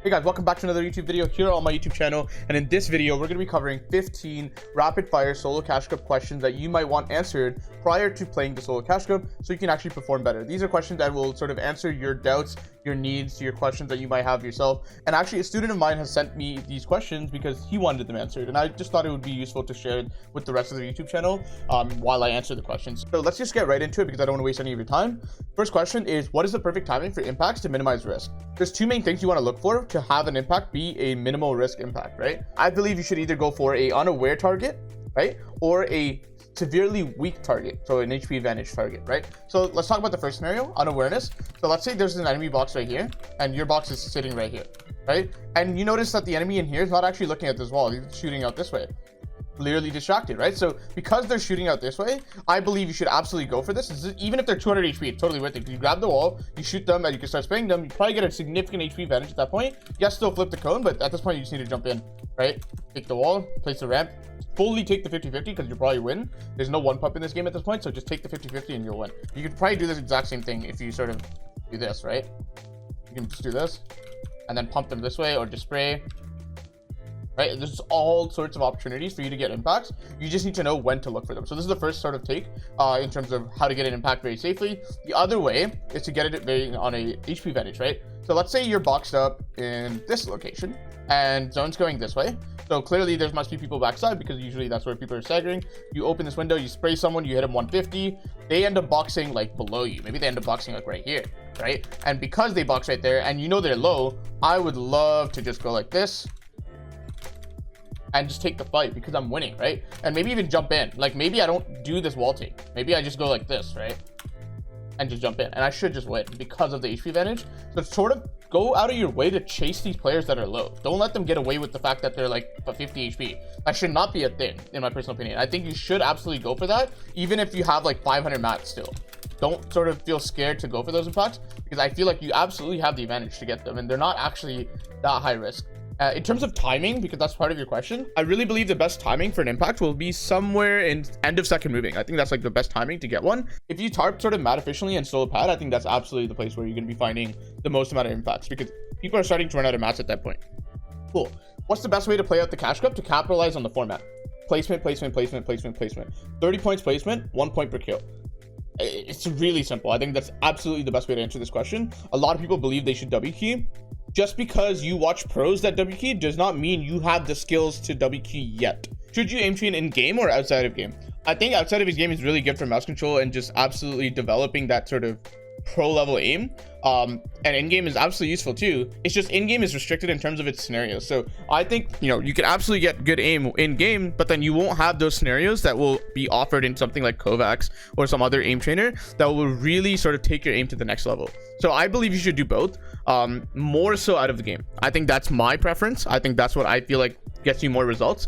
Hey guys, welcome back to another YouTube video here on my YouTube channel. And in this video, we're going to be covering 15 rapid fire solo cash cup questions that you might want answered prior to playing the solo cash cup so you can actually perform better. These are questions that will sort of answer your doubts, your needs, your questions that you might have yourself. And actually a student of mine has sent me these questions because he wanted them answered. And I just thought it would be useful to share it with the rest of the YouTube channel while I answer the questions. So let's just get right into it because I don't want to waste any of your time. First question is, what is the perfect timing for impacts to minimize risk? There's two main things you want to look for to have an impact be a minimal risk impact, right? I believe you should either go for a unaware target, right? Or a severely weak target, so an HP advantage target, right? So let's talk about the first scenario, unawareness. So let's say there's an enemy box right here and your box is sitting right here, right? And you notice that the enemy in here is not actually looking at this wall, he's shooting out this way. Clearly distracted, right? So because they're shooting out this way, I believe you should absolutely go for this. Even if they're 200 HP, it's totally worth it. You grab the wall, you shoot them, and you can start spraying them. You probably get a significant HP advantage at that point. Yes, still flip the cone, but at this point, you just need to jump in, right? Take the wall, place the ramp, fully take the 50-50 because you probably win. There's no one pump in this game at this point, so just take the 50-50 and you'll win. You could probably do this exact same thing if you sort of do this, right? You can just do this and then pump them this way or just spray. Right, there's all sorts of opportunities for you to get impacts. You just need to know when to look for them. So this is the first sort of take in terms of how to get an impact very safely. The other way is to get it on a HP advantage, right? So let's say you're boxed up in this location and zone's going this way. So clearly there must be people backside because usually that's where people are staggering. You open this window, you spray someone, you hit them 150. They end up boxing like below you. Maybe they end up boxing like right here, right? And because they box right there and you know they're low, I would love to just go like this and just take the fight because I'm winning, right? And maybe even jump in. Like maybe I don't do this wall take. Maybe I just go like this, right? And just jump in. And I should just win because of the HP advantage. So sort of go out of your way to chase these players that are low. Don't let them get away with the fact that they're like 50 HP. That should not be a thing, in my personal opinion. I think you should absolutely go for that, even if you have like 500 mats still. Don't sort of feel scared to go for those impacts because I feel like you absolutely have the advantage to get them and they're not actually that high risk. In terms of timing, because that's part of your question, I really believe the best timing for an impact will be somewhere in end of second moving. I think that's like the best timing to get one. If you tarp sort of mat efficiently and solo pad, I think that's absolutely the place where you're going to be finding the most amount of impacts because people are starting to run out of mats at that point. Cool. What's the best way to play out the cash cup to capitalize on the format? Placement, placement, placement, placement, placement. 30 points placement, 1 point per kill. It's really simple. I think that's absolutely the best way to answer this question. A lot of people believe they should W key. Just because you watch pros that W key does not mean you have the skills to W key yet. Should you aim train in game or outside of game? I think outside of his game is really good for mouse control and just absolutely developing that sort of pro level aim. And in-game is absolutely useful too. It's just in-game is restricted in terms of its scenarios. So I think, you know, you can absolutely get good aim in-game, but then you won't have those scenarios that will be offered in something like Kovacs or some other aim trainer that will really sort of take your aim to the next level. So I believe you should do both, more so out of the game. I think that's my preference. I think that's what I feel like gets you more results.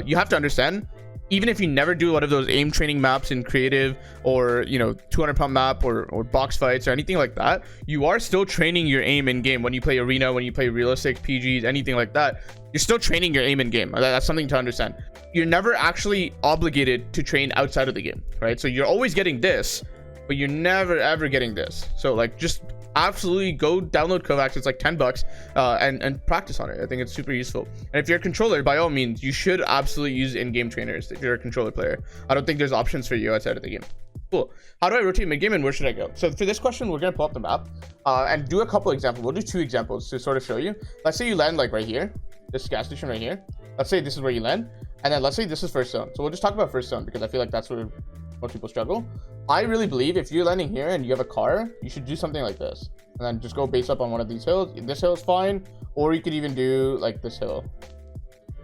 You have to understand, even if you never do one of those aim training maps in creative or, you know, 200 pump map or box fights or anything like that, you are still training your aim in game. When you play arena, when you play realistic PGs, anything like that, you're still training your aim in game. That's something to understand. You're never actually obligated to train outside of the game, right? So you're always getting this, but you're never ever getting this. So like just absolutely go download Kovacs. It's like 10 bucks and practice on it. I think it's super useful. And if you're a controller, by all means, you should absolutely use in-game trainers if you're a controller player. I don't think there's options for you outside of the game. Cool. How do I rotate mid-game and where should I go? So for this question, we're going to pull up the map and do a couple examples. We'll do 2 examples to sort of show you. Let's say you land like right here, this gas station right here. Let's say this is where you land. And then let's say this is first zone. So we'll just talk about first zone because I feel like that's where most people struggle. I really believe if you're landing here and you have a car, you should do something like this and then just go base up on one of these hills. This hill is fine, or you could even do like this hill,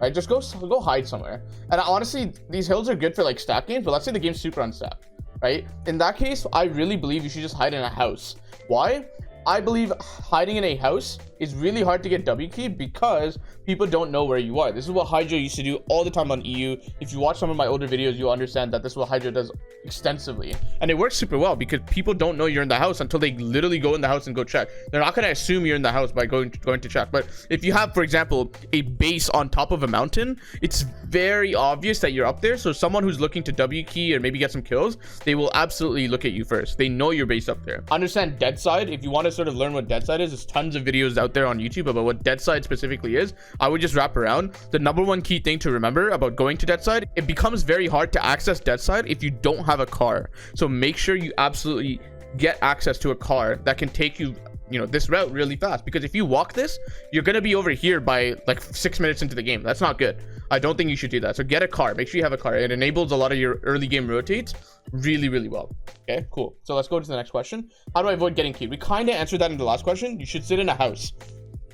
right? Just go hide somewhere. And honestly, these hills are good for like stack games, but let's say the game's super unstacked, right? In that case, I really believe you should just hide in a house. Why? I believe hiding in a house is really hard to get W key because people don't know where you are. This is what Hydra used to do all the time on EU. If you watch some of my older videos, you'll understand that this is what Hydra does extensively. And it works super well because people don't know you're in the house until they literally go in the house and go check. They're not going to assume you're in the house by going to check. But if you have, for example, a base on top of a mountain, it's very obvious that you're up there. So someone who's looking to W key or maybe get some kills, they will absolutely look at you first. They know you're based up there. Understand dead side. If you want to sort of learn what dead side is, there's tons of videos out there on YouTube about what dead side specifically is. I would just wrap around. The number one key thing to remember about going to dead side, it becomes very hard to access dead side if you don't have a car. So make sure you absolutely get access to a car that can take you, you know, this route really fast, because if you walk this, you're gonna be over here by like 6 minutes into the game. That's not good. I don't think you should do that. So get a car. Make sure you have a car. It enables a lot of your early game rotates really, really well. Okay, cool. So let's go to the next question. How do I avoid getting keyed? We kind of answered that in the last question. You should sit in a house,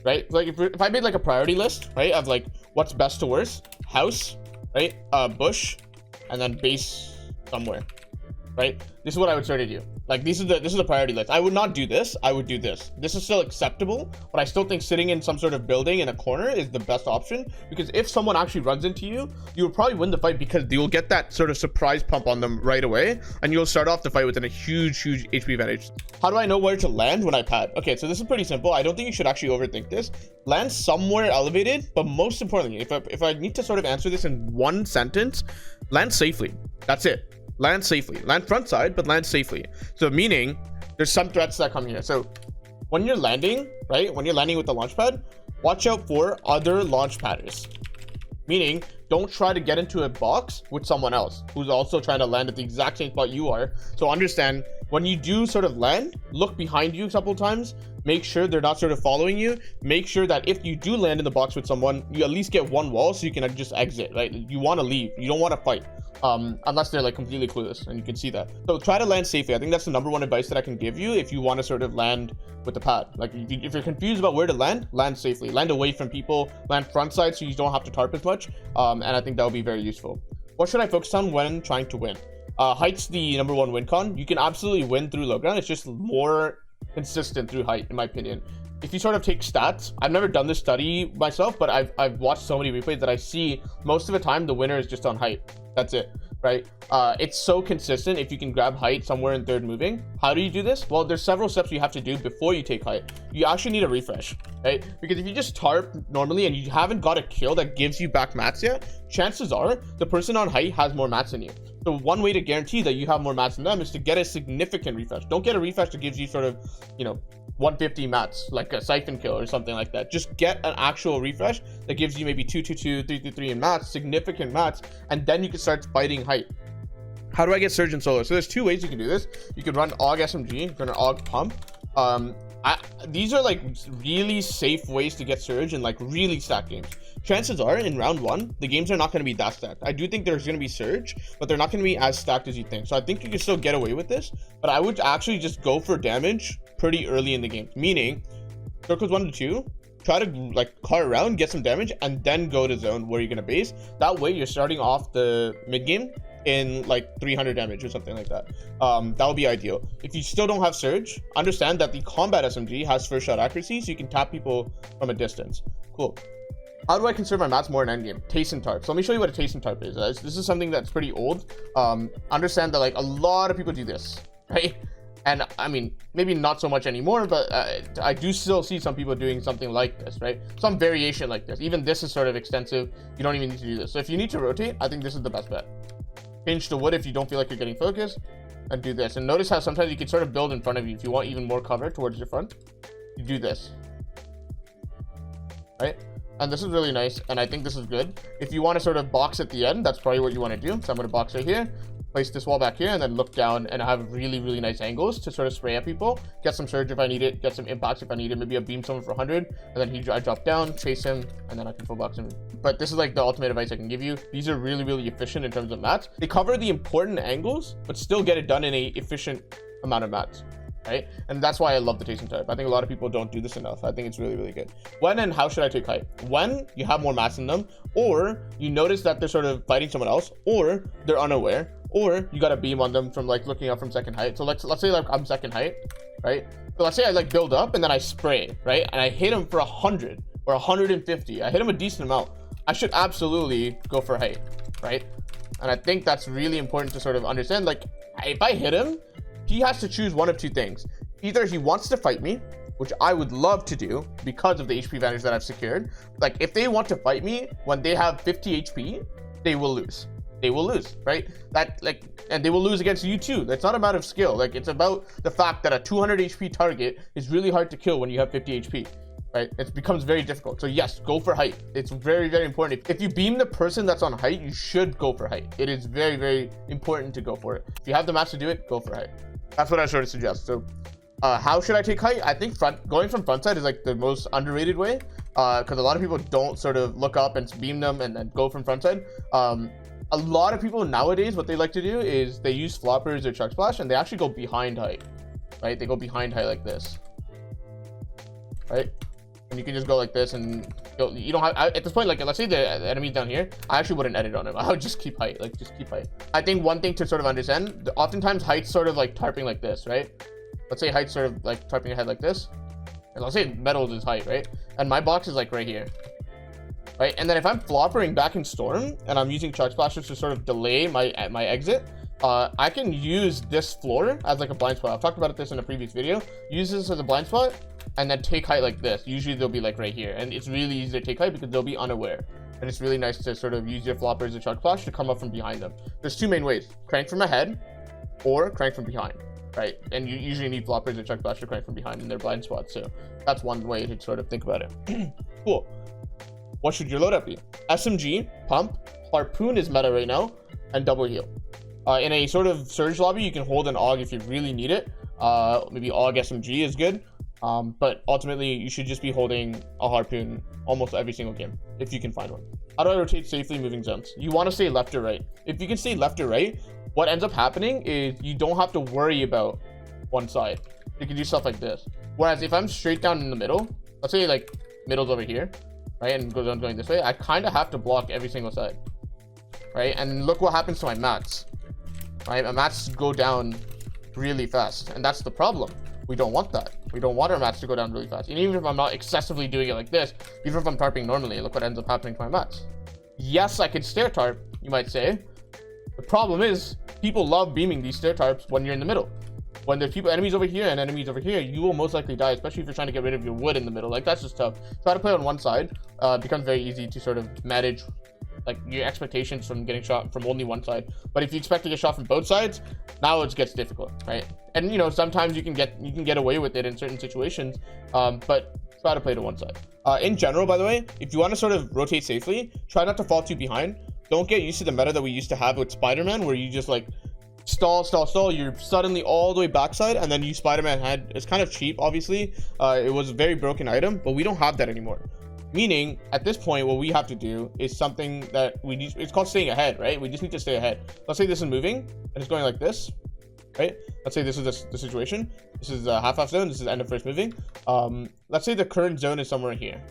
right? Like if I made like a priority list, right, of like what's best to worst, house, right, bush, and then base somewhere, right? This is what I would sort of do. Like this is the priority list. I would not do this. I would do this. This is still acceptable, but I still think sitting in some sort of building in a corner is the best option, because if someone actually runs into you, you will probably win the fight because you'll get that sort of surprise pump on them right away, and you'll start off the fight with a huge HP advantage. How do I know where to land when I pad? Okay, so this is pretty simple. I don't think you should actually overthink this. Land somewhere elevated, but most importantly, if I need to sort of answer this in one sentence, land safely. That's it. Land safely. Land front side, but land safely. So meaning there's some threats that come here. So when you're landing, right, when you're landing with the launch pad, watch out for other launch padders. Meaning don't try to get into a box with someone else who's also trying to land at the exact same spot you are. So understand, when you do sort of land, look behind you a couple times. Make sure they're not sort of following you. Make sure that if you do land in the box with someone, you at least get one wall so you can just exit, right? You want to leave. You don't want to fight. Unless they're like completely clueless, and you can see that. So try to land safely. I think that's the number one advice that I can give you if you want to sort of land with the pad. Like if you're confused about where to land safely. Land away from people, land front side so you don't have to tarp as much. And I think that will be very useful. What should I focus on when trying to win? Height's the number one win con. You can absolutely win through low ground. It's just more consistent through height, in my opinion. If you sort of take stats, I've never done this study myself, but I've watched so many replays that I see most of the time the winner is just on height. That's it, right? It's so consistent if you can grab height somewhere in third moving. How do you do this? Well, there's several steps you have to do before you take height. You actually need a refresh, right? Because if you just tarp normally and you haven't got a kill that gives you back mats yet, chances are the person on height has more mats than you. So one way to guarantee that you have more mats than them is to get a significant refresh. Don't get a refresh that gives you sort of, you know, 150 mats, like a siphon kill or something like that. Just get an actual refresh that gives you maybe 222, 333 in mats, significant mats, and then you can start fighting height. How do I get surge in solo? So there's two ways you can do this. You can run AUG SMG, you can run AUG pump. These are like really safe ways to get surge in like really stacked games. Chances are in round one, the games are not going to be that stacked. I do think there's going to be surge, but they're not going to be as stacked as you think. So I think you can still get away with this, but I would actually just go for damage pretty early in the game. Meaning, circles 1 to 2, try to like car around, get some damage, and then go to zone where you're going to base. That way you're starting off the mid game in like 300 damage or something like that. That would be ideal. If you still don't have surge, understand that the combat SMG has first shot accuracy, so you can tap people from a distance. Cool. How do I conserve my mats more in endgame? Taste and tarp. So let me show you what a taste and tarp is. This is something that's pretty old. Understand that like a lot of people do this, right? And I mean, maybe not so much anymore, but I do still see some people doing something like this, right? Some variation like this. Even this is sort of extensive. You don't even need to do this. So if you need to rotate, I think this is the best bet. Change to wood if you don't feel like you're getting focused, and do this. And notice how sometimes you can sort of build in front of you. If you want even more cover towards your front, you do this, right? And this is really nice, and I think this is good. If you want to sort of box at the end, that's probably what you want to do. So I'm going to box right here, place this wall back here, and then look down and have really, really nice angles to sort of spray at people. Get some surge if I need it, get some impacts if I need it, maybe a beam someone for 100, and then I drop down, chase him, and then I can full box him. But this is like the ultimate advice I can give you. These are really, really efficient in terms of mats. They cover the important angles, but still get it done in a efficient amount of mats, right? And that's why I love the taste and tarp. I think a lot of people don't do this enough. I think it's really, really good. When and how should I take height? When you have more mats in them, or you notice that they're sort of fighting someone else, or they're unaware, or you got a beam on them from like looking up from second height. So let's say like I'm second height, right? So let's say I like build up and then I spray, right? And I hit him for 100 or 150. I hit him a decent amount. I should absolutely go for height, right? And I think that's really important to sort of understand. Like, if I hit him, he has to choose one of two things. Either he wants to fight me, which I would love to do because of the HP advantage that I've secured. Like, if they want to fight me when they have 50 HP, they will lose. they will lose, right? And they will lose against you too. That's not a matter of skill. Like, it's about the fact that a 200 HP target is really hard to kill when you have 50 HP, right? It becomes very difficult. So yes, go for height. It's very, very important. If you beam the person that's on height, you should go for height. It is very, very important to go for it. If you have the match to do it, go for height. That's what I sort of suggest. So how should I take height? I think going from front side is like the most underrated way, because a lot of people don't sort of look up and beam them and then go from front side. A lot of people nowadays, what they like to do is they use floppers or chuck splash, and they actually go behind height, right? They go behind height like this, right? And you can just go like this, and you don't have, at this point, like, let's say the enemy's down here, I actually wouldn't edit on him. I would just keep height, like, just keep height. I think one thing to sort of understand, oftentimes height's sort of like tarping like this, right? Let's say height's sort of like tarping ahead like this, and let's say metals is height, right? And my box is like right here, right? And then if I'm floppering back in storm and I'm using chuck splashes to sort of delay my exit, I can use this floor as like a blind spot. I've talked about this in a previous video. Use this as a blind spot and then take height like this. Usually they'll be like right here, and it's really easy to take height because they'll be unaware. And it's really nice to sort of use your floppers or chuck splash to come up from behind them. There's two main ways: crank from ahead or crank from behind, right? And you usually need floppers or chuck splash to crank from behind in their blind spots. So that's one way to sort of think about it. Cool. What should your loadout be? SMG, pump, harpoon is meta right now, and double heal. In a sort of surge lobby, you can hold an AUG if you really need it. Maybe AUG SMG is good. But ultimately, you should just be holding a harpoon almost every single game, if you can find one. How do I rotate safely moving zones? You want to stay left or right. If you can stay left or right, what ends up happening is you don't have to worry about one side. You can do stuff like this. Whereas if I'm straight down in the middle, let's say like middle's over here, right, and goes on going this way, I kind of have to block every single side, right? And look what happens to my mats, right? My mats go down really fast, and that's the problem. We don't want that. We don't want our mats to go down really fast. And even if I'm not excessively doing it like this, even if I'm tarping normally, look what ends up happening to my mats. Yes, I can stair tarp, you might say. The problem is, people love beaming these stair tarps when you're in the middle. When there's enemies over here and enemies over here, you will most likely die, especially if you're trying to get rid of your wood in the middle. Like, that's just tough. Try to play on one side. It becomes very easy to sort of manage like your expectations from getting shot from only one side. But if you expect to get shot from both sides, now it gets difficult, right? And you know, sometimes you can get away with it in certain situations, but try to play to one side. In general, by the way, if you want to sort of rotate safely, try not to fall too behind. Don't get used to the meta that we used to have with Spider-Man, where you just like stall, you're suddenly all the way backside, and then you Spider-Man head. It's kind of cheap, obviously. It was a very broken item, but we don't have that anymore. Meaning, at this point, what we have to do is something that it's called staying ahead, right? We just need to stay ahead. Let's say this is moving, and it's going like this, right? Let's say this is the situation. This is a half zone. This is end of first moving. Let's say the current zone is somewhere here.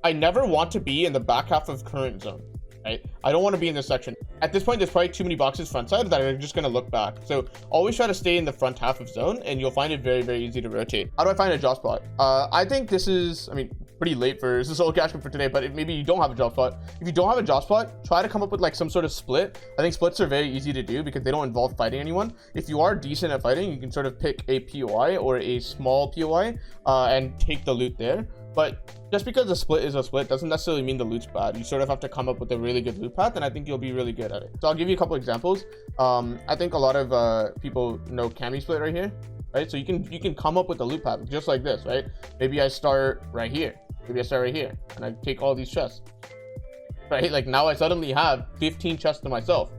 I never want to be in the back half of current zone, right? I don't want to be in this section. At this point, there's probably too many boxes front side that are just going to look back. So always try to stay in the front half of zone, and you'll find it very, very easy to rotate. How do I find a job spot? I think this is, pretty late for this solo cash for today, but maybe you don't have a job spot. If you don't have a job spot, try to come up with like some sort of split. I think splits are very easy to do because they don't involve fighting anyone. If you are decent at fighting, you can sort of pick a POI or a small POI and take the loot there. But just because a split is a split doesn't necessarily mean the loot's bad. You sort of have to come up with a really good loot path, and I think you'll be really good at it. So I'll give you a couple examples. I think a lot of people know Cami split right here, right? So you can come up with a loot path just like this, right? Maybe I start right here. Maybe I start right here, and I take all these chests, right? Like now I suddenly have 15 chests to myself.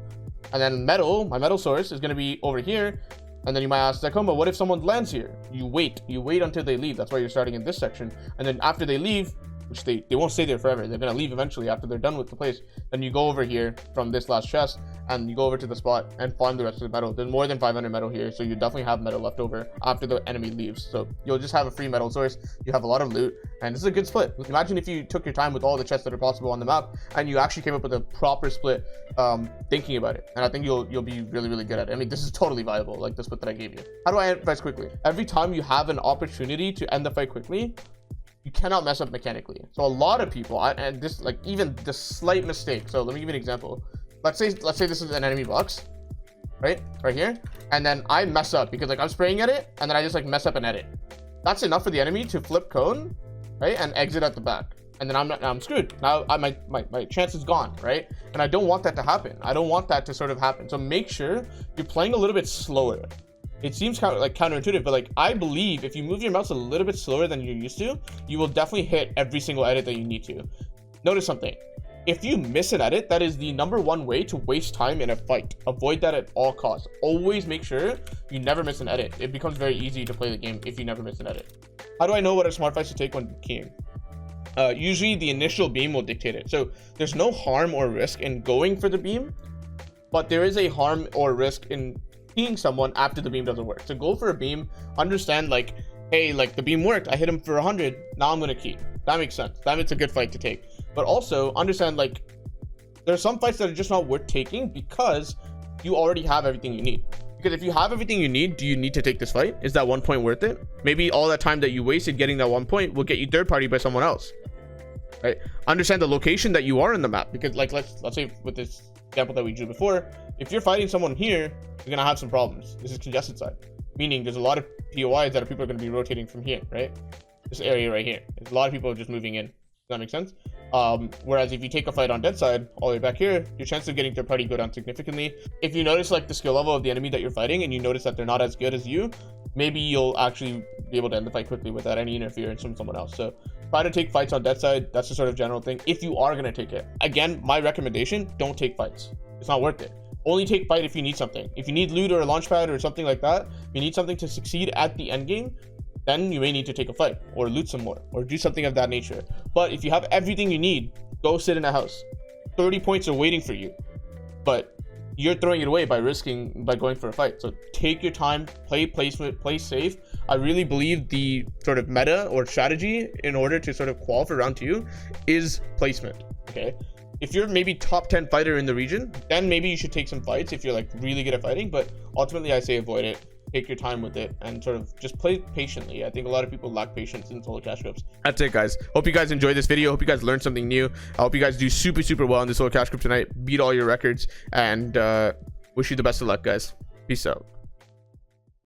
And then my metal source is going to be over here. And then you might ask, Zakoma, what if someone lands here? You wait until they leave. That's why you're starting in this section. And then after they leave, which they won't stay there forever, they're going to leave eventually after they're done with the place, then you go over here from this last chest and you go over to the spot and farm the rest of the metal. There's more than 500 metal here, so you definitely have metal left over after the enemy leaves. So you'll just have a free metal source, you have a lot of loot, and this is a good split. Imagine if you took your time with all the chests that are possible on the map and you actually came up with a proper split, thinking about it. And I think you'll be really, really good at it. This is totally viable, like the split that I gave you. How do I end fights quickly? Every time you have an opportunity to end the fight quickly, you cannot mess up mechanically. So a lot of people, and this, like, even the slight mistake. So let me give you an example. Let's say this is an enemy box, right here, and then I mess up because like I'm spraying at it, and then I just like mess up and edit. That's enough for the enemy to flip cone, right, and exit at the back. and then I'm screwed. Now my chance is gone, right? And I don't want that to happen. I don't want that to sort of happen. So make sure you're playing a little bit slower. It seems counterintuitive, but like I believe if you move your mouse a little bit slower than you're used to, you will definitely hit every single edit that you need to. Notice something. If you miss an edit, that is the #1 way to waste time in a fight. Avoid that at all costs. Always make sure you never miss an edit. It becomes very easy to play the game if you never miss an edit. How do I know what a smart fight to take when keying? Usually the initial beam will dictate it. So there's no harm or risk in going for the beam, but there is a harm or risk in keying someone after the beam doesn't work. So go for a beam, understand like, hey, like the beam worked, I hit him for 100, now I'm gonna key. That makes sense. That it's a good fight to take. But also understand like there are some fights that are just not worth taking because you already have everything you need. Because if you have everything you need, do you need to take this fight? Is that 1 point worth it? Maybe all that time that you wasted getting that 1 point will get you third party by someone else, right? Understand the location that you are in the map, because like let's say with this example that we drew before, if you're fighting someone here, you're gonna have some problems. This is congested side, meaning there's a lot of POIs that people are going to be rotating from here, right? This area right here, there's a lot of people just moving in. Does that make sense? Whereas if you take a fight on dead side all the way back here, your chances of getting third party go down significantly. If you notice like the skill level of the enemy that you're fighting and you notice that they're not as good as you, maybe you'll actually be able to end the fight quickly without any interference from someone else. So try to take fights on dead side. That's the sort of general thing if you are going to take it. Again, my recommendation, don't take fights. It's not worth it. Only take fight if you need something. If you need loot or a launch pad or something like that, you need something to succeed at the end game, then you may need to take a fight or loot some more or do something of that nature. But if you have everything you need, go sit in a house. 30 points are waiting for you, but you're throwing it away by going for a fight. So take your time, play placement, play safe. I really believe the sort of meta or strategy in order to sort of qualify round 2 is placement. Okay, if you're maybe top 10 fighter in the region, then maybe you should take some fights if you're like really good at fighting, but ultimately I say avoid it. Take your time with it and sort of just play patiently. I think a lot of people lack patience in solo cash grips. That's it, guys. Hope you guys enjoyed this video. Hope you guys learned something new. I hope you guys do super well in the solo cash grip tonight, beat all your records, and wish you the best of luck, guys. Peace out.